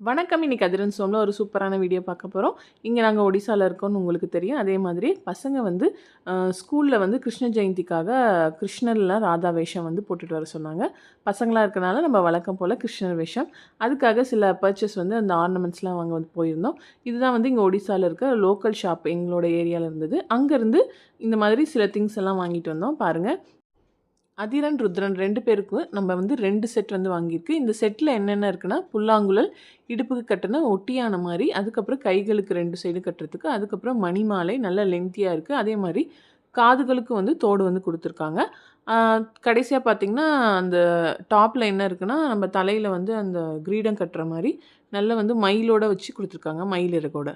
வணக்கம். இன்னைக்கு அதிரன் சோமில் ஒரு சூப்பரான வீடியோ பார்க்க போகிறோம். இங்கே நாங்கள் ஒடிசாவில் இருக்கோம்னு உங்களுக்கு தெரியும். அதே மாதிரி பசங்க வந்து ஸ்கூலில் வந்து கிருஷ்ண ஜெயந்திக்காக கிருஷ்ணரில் ராதா வேஷம் வந்து போட்டுட்டு வர சொன்னாங்க. பசங்களாக இருக்கனால நம்ம வழக்கம் போல் கிருஷ்ணர் வேஷம், அதுக்காக சில பர்ச்சேஸ் வந்து அந்த ஆர்னமெண்ட்ஸ்லாம் வாங்க வந்து போயிருந்தோம். இதுதான் வந்து இங்கே ஒடிசாவில் இருக்க லோக்கல் ஷாப் எங்களோட ஏரியாவில் இருந்தது. அங்கேருந்து இந்த மாதிரி சில திங்ஸ் எல்லாம் வாங்கிட்டு வந்தோம். பாருங்கள், அதிரன், ருத்ரன் 2 பேருக்கும் நம்ம வந்து 2 செட் வந்து வாங்கியிருக்கு. இந்த செட்டில் என்னென்ன இருக்குன்னா, புல்லாங்குழல், இடுப்புக்கு கட்டின ஒட்டியான மாதிரி, அதுக்கப்புறம் கைகளுக்கு 2 சைடு கட்டுறதுக்கு, அதுக்கப்புறம் மணிமாலை நல்ல லென்த்தியாக இருக்குது. அதே மாதிரி காதுகளுக்கு வந்து தோடு வந்து கொடுத்துருக்காங்க. கடைசியாக பார்த்திங்கன்னா, அந்த டாப்பில் என்ன இருக்குன்னா, நம்ம தலையில் வந்து அந்த கிரீடம் கட்டுற மாதிரி நல்லா வந்து மயிலோட வச்சு கொடுத்துருக்காங்க, மயில் இறகோட.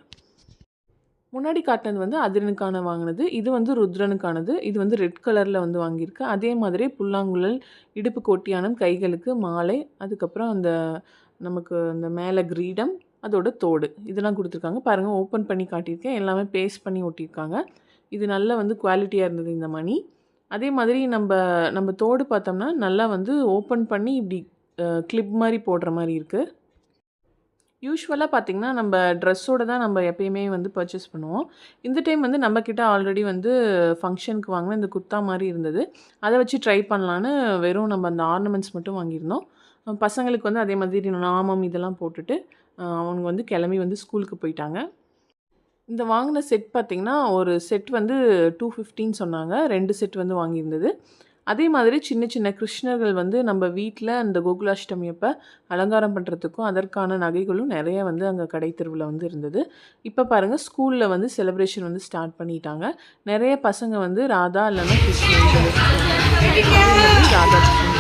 முன்னாடி காட்டினது வந்து அதிரனுக்கான வாங்கினது. இது வந்து ருத்ரனுக்கானது. இது வந்து ரெட் கலரில் வந்து வாங்கியிருக்கு. அதே மாதிரி புல்லாங்குழல், இடுப்புக்கு ஒட்டியானம், கைகளுக்கு மாலை, அதுக்கப்புறம் அந்த நமக்கு அந்த மேலே கிரீடம், அதோட தோடு இதெல்லாம் கொடுத்துருக்காங்க. பாருங்கள், ஓப்பன் பண்ணி காட்டியிருக்கேன். எல்லாமே பேஸ்ட் பண்ணி ஒட்டியிருக்காங்க. இது நல்ல வந்து குவாலிட்டியாக இருந்தது இந்த மணி. அதே மாதிரி நம்ம தோடு பார்த்தோம்னா நல்லா வந்து ஓப்பன் பண்ணி இப்படி கிளிப் மாதிரி போடுற மாதிரி இருக்குது. யூஷுவலாக பார்த்திங்கன்னா, நம்ம ட்ரெஸ்ஸோடு தான் நம்ம எப்பயுமே வந்து பர்ச்சேஸ் பண்ணுவோம். இந்த டைம் வந்து நம்மக்கிட்ட ஆல்ரெடி வந்து ஃபங்க்ஷனுக்கு வாங்கின இந்த குர்த்தா மாதிரி இருந்தது. அதை வச்சு ட்ரை பண்ணலான்னு வெறும் நம்ம அந்த ஆர்னமெண்ட்ஸ் மட்டும் வாங்கியிருந்தோம். பசங்களுக்கு வந்து அதே மாதிரி நாமம் இதெல்லாம் போட்டுட்டு அவங்க வந்து கிளம்பி வந்து ஸ்கூலுக்கு போயிட்டாங்க. இந்த வாங்கின செட் பார்த்திங்கன்னா, ஒரு செட் வந்து 215 சொன்னாங்க. 2 செட் வந்து வாங்கியிருந்தது. அதே மாதிரி சின்ன சின்ன கிருஷ்ணர்கள் வந்து நம்ம வீட்டில் அந்த கோகுலாஷ்டமி அப்போ அலங்காரம் பண்ணுறதுக்கும் அதற்கான நகைகளும் நிறைய வந்து அங்கே கடை தெருவில் வந்து இருந்தது. இப்போ பாருங்கள், ஸ்கூலில் வந்து செலிப்ரேஷன் வந்து ஸ்டார்ட் பண்ணிட்டாங்க. நிறைய பசங்க வந்து ராதா இல்லைன்னா கிருஷ்ணன் ராதா கிருஷ்ணன்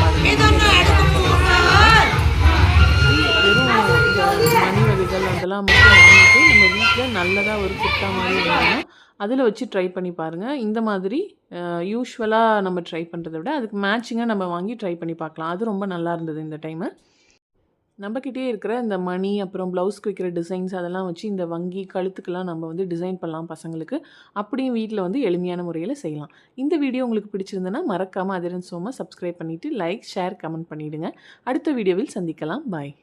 மணி வகைகள் அதெல்லாம் மட்டும் வாங்கிட்டு நம்ம வீட்டில் நல்லதாக ஒரு குர்த்தா மாதிரி இருந்தாங்கன்னா அதில் வச்சு ட்ரை பண்ணி பாருங்கள். இந்த மாதிரி யூஷுவலாக நம்ம ட்ரை பண்ணுறத விட அதுக்கு மேட்சிங்காக நம்ம வாங்கி ட்ரை பண்ணி பார்க்கலாம். அது ரொம்ப நல்லா இருந்தது இந்த டைமு. நம்மக்கிட்டே இருக்கிற இந்த மணி, அப்புறம் ப்ளவுஸ்க்கு வைக்கிற டிசைன்ஸ் அதெல்லாம் வச்சு இந்த வங்கி கழுத்துக்கெல்லாம் நம்ம வந்து டிசைன் பண்ணலாம் பசங்களுக்கு. அப்படியும் வீட்டில் வந்து எளிமையான முறையில் செய்யலாம். இந்த வீடியோ உங்களுக்கு பிடிச்சிருந்ததுன்னா மறக்காமல் அதிரன் சோமை சப்ஸ்கிரைப் பண்ணிவிட்டு லைக், ஷேர், கமெண்ட் பண்ணிவிடுங்க. அடுத்த வீடியோவில் சந்திக்கலாம். பாய்.